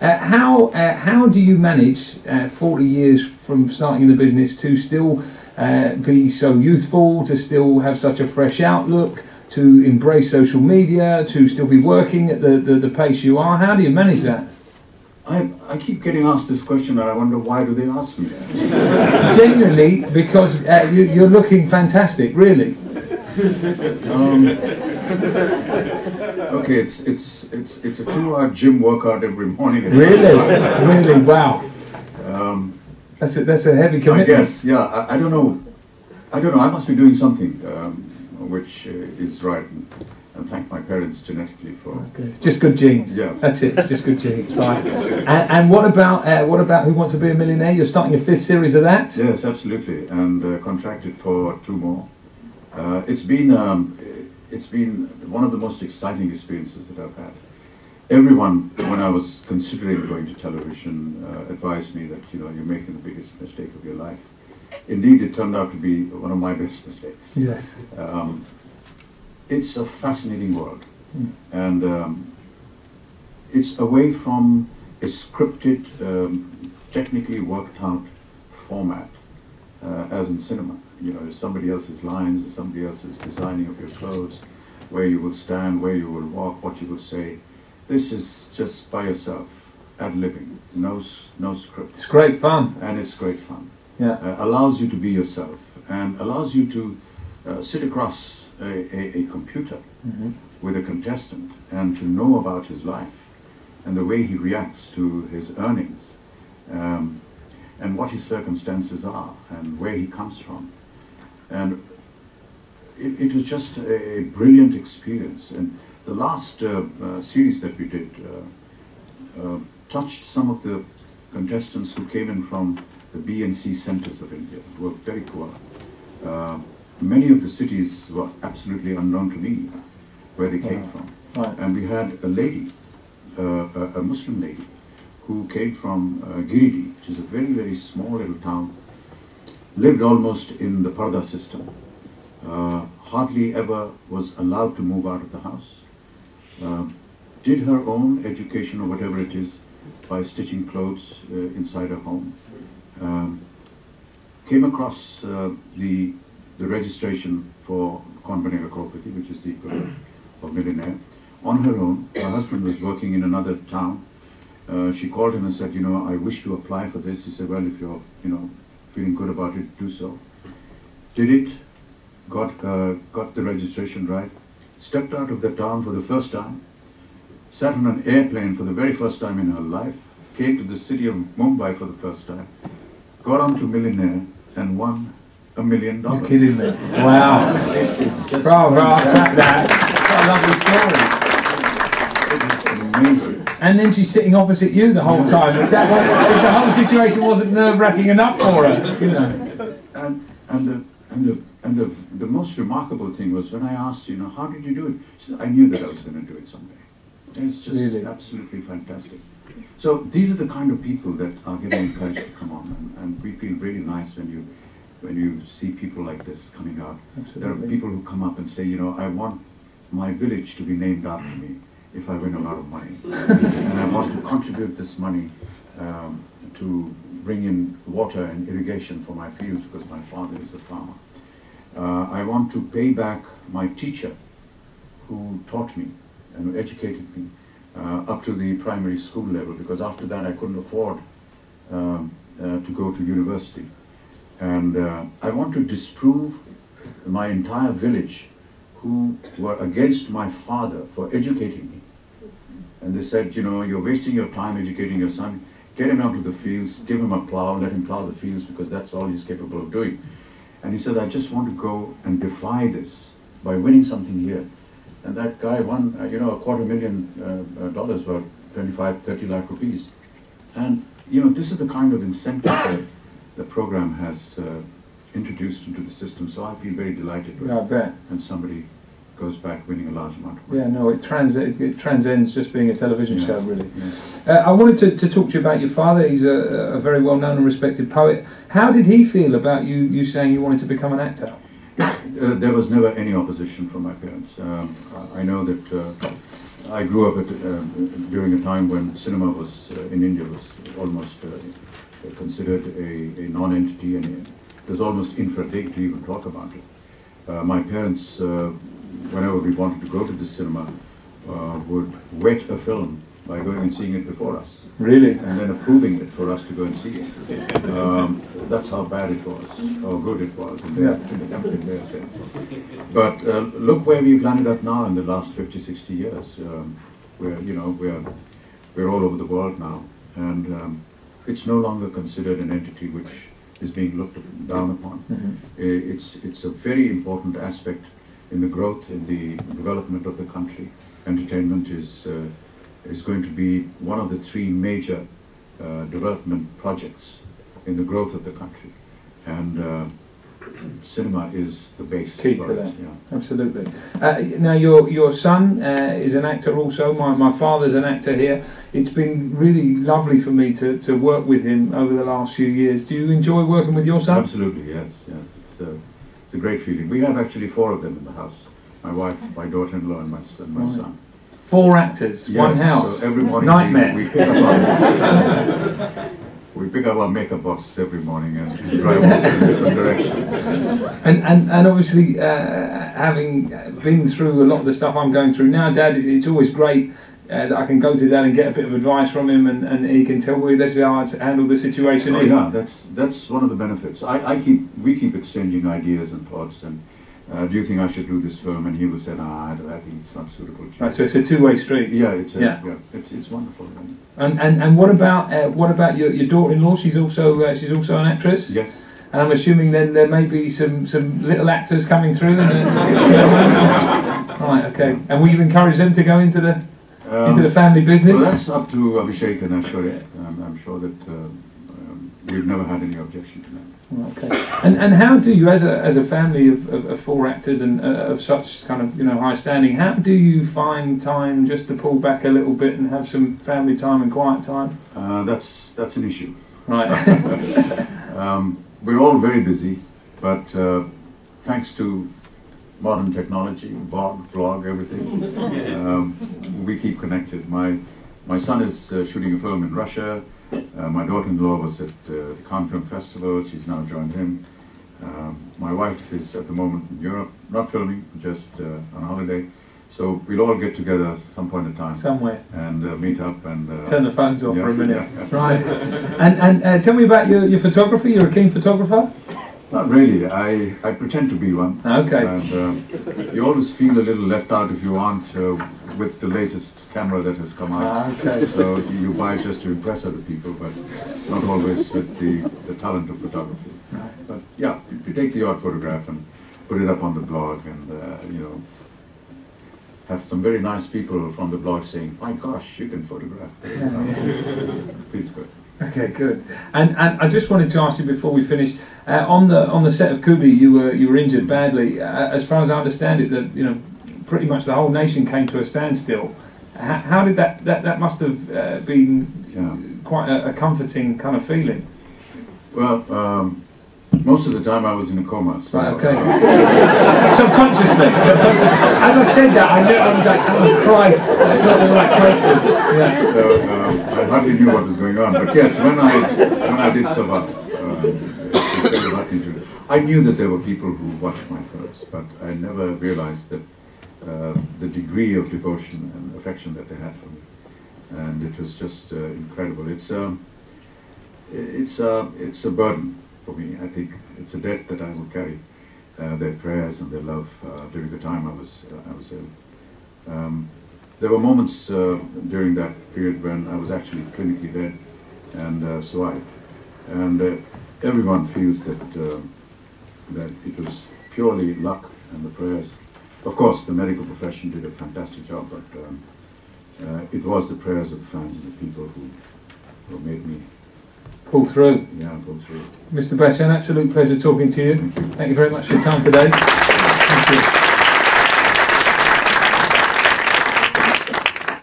How do you manage 40 years from starting in the business to still be so youthful, to still have such a fresh outlook, to embrace social media, to still be working at the pace you are? How do you manage that? I keep getting asked this question and I wonder why do they ask me? Genuinely, because you're looking fantastic, really. Okay, it's a 2-hour gym workout every morning. Really? Really? Wow. That's a heavy commitment. I guess, yeah. I don't know. I must be doing something which is right. And thank my parents genetically for. Okay. It's just good genes. Yeah. That's it. It's just good genes, right? And what about Who Wants to Be a Millionaire? You're starting your 5th series of that. Yes, absolutely, and contracted for 2 more. It's been one of the most exciting experiences that I've had. Everyone, when I was considering going to television, advised me that you're making the biggest mistake of your life. Indeed, it turned out to be one of my best mistakes. Yes. It's a fascinating world, and it's away from a scripted, technically worked out format, as in cinema. Somebody else's lines, somebody else's designing of your clothes, where you will stand, where you will walk, what you will say. This is just by yourself, ad-libbing, no script. It's great fun. And it's great fun. Yeah. Allows you to be yourself, and allows you to sit across a computer with a contestant and to know about his life and the way he reacts to his earnings, and what his circumstances are and where he comes from. And it was just a brilliant experience. And the last series that we did touched some of the contestants who came in from the B and C centers of India, who were very poor. Many of the cities were absolutely unknown to me, where they came from. Right. And we had a lady, a Muslim lady, who came from Giridih, which is a very, very small little town, lived almost in the Parda system, hardly ever was allowed to move out of the house, did her own education or whatever it is by stitching clothes inside her home, came across the registration for Konbanega Crorepati, which is the equivalent of millionaire, on her own. Her husband was working in another town. She called him and said, I wish to apply for this. He said, well, if you're, feeling good about it, do so. Did it, got the registration right, stepped out of the town for the first time, sat on an airplane for the very first time in her life, came to the city of Mumbai for the first time, got on to Millionaire and won $1 million. You're kidding me. Wow. It's just bravo, that. It is amazing. And then she's sitting opposite you the whole time. If the whole situation wasn't nerve-wracking enough for her, And the most remarkable thing was when I asked, how did you do it? She said, I knew that I was going to do it someday. And it's just really absolutely fantastic. So these are the kind of people that are getting encouraged to come on, and we feel really nice when you see people like this coming out. Absolutely. There are people who come up and say, I want my village to be named after me if I win a lot of money. And I want to contribute this money to bring in water and irrigation for my fields because my father is a farmer. I want to pay back my teacher who taught me and who educated me up to the primary school level, because after that I couldn't afford to go to university. And I want to disprove my entire village who were against my father for educating me. And they said, you're wasting your time educating your son. Get him out to the fields, give him a plow, let him plow the fields because that's all he's capable of doing. And he said, I just want to go and defy this by winning something here. And that guy won, $250,000 worth, 25-30 lakh rupees. And, this is the kind of incentive that the program has introduced into the system. So I feel very delighted with I bet. And somebody goes back winning a large amount of money. Yeah, no, it transcends just being a television Yes. show, really. Yes. I wanted to talk to you about your father. He's a very well-known and respected poet. How did he feel about you saying you wanted to become an actor? There was never any opposition from my parents. I know that I grew up during a time when cinema was in India was almost considered a non-entity, and it was almost infra-dig to even talk about it. My parents, whenever we wanted to go to the cinema, would wet a film by going and seeing it before us. Really? And then approving it for us to go and see it. That's how bad it was, how good it was in their sense. But look where we've landed up now in the last 50, 60 years. We're all over the world now, and it's no longer considered an entity which is being looked down upon. It's a very important aspect in the growth, in the development of the country. Entertainment is going to be one of the three major development projects in the growth of the country, and cinema is the base. Key to that. Yeah. Absolutely. Now your son is an actor also. My father's an actor here. It's been really lovely for me to work with him over the last few years. Do you enjoy working with your son? Absolutely, yes. It's a great feeling. We have actually 4 of them in the house. My wife, my daughter-in-law, and my son. 4 actors, yes, one house. So every morning Nightmare. We pick up our makeup box every morning and drive off in different directions. And obviously, having been through a lot of the stuff I'm going through now, Dad, it's always great that I can go to Dad and get a bit of advice from him, and he can tell me this is how to handle the situation. Oh yeah, that's one of the benefits. We keep exchanging ideas and thoughts, and do you think I should do this film? And he will say, nah, I think it's not suitable. Right, so it's a two-way street. Yeah, it's wonderful. And what about your daughter-in-law? She's also an actress. Yes. And I'm assuming then there may be some little actors coming through. Right. Okay. And will you encourage them to go into the family business? Well, that's up to Abhishek and Ashwarya. I'm sure that we've never had any objection to that. Okay. And how do you, as a family of 4 actors and of such kind of high standing, how do you find time just to pull back a little bit and have some family time and quiet time? That's an issue. Right. We're all very busy, but thanks to modern technology, vlog, everything, we keep connected. My son is shooting a film in Russia. My daughter-in-law was at the Cannes Film Festival. She's now joined him. My wife is at the moment in Europe, not filming, just on holiday. So we'll all get together some point in time. Somewhere. And meet up and... turn the phones off for a minute. Yeah. Right. And tell me about your photography. You're a keen photographer? Not really. I pretend to be one. Okay. And you always feel a little left out if you aren't with the latest camera that has come out. Okay. So you buy just to impress other people, but not always with the talent of photography. Right. But yeah, you take the odd photograph and put it up on the blog, and have some very nice people from the blog saying, "My gosh, you can photograph." Feels good. Okay, good. And I just wanted to ask you before we finish, on the set of Kubi, you were injured badly. As far as I understand it, that pretty much the whole nation came to a standstill. How did that must have been quite a comforting kind of feeling? Well, most of the time I was in a coma. So, right, okay. Subconsciously. As I said that, I was like, oh Christ, that's not the right question. Yeah. So I hardly knew what was going on. But yes, when I did survive, it was very lucky to. I knew that there were people who watched my films, but I never realized that the degree of devotion and affection that they had for me, and it was just incredible. It's a burden for me. I think it's a debt that I will carry. Their prayers and their love during the time I was ill. There were moments during that period when I was actually clinically dead and survived. And everyone feels that it was purely luck and the prayers. Of course, the medical profession did a fantastic job, but it was the prayers of the fans and the people who made me pull through. Yeah, pull through. Mr. Bachchan, absolute pleasure talking to you. Thank you. Thank you very much for your time today. Thank you.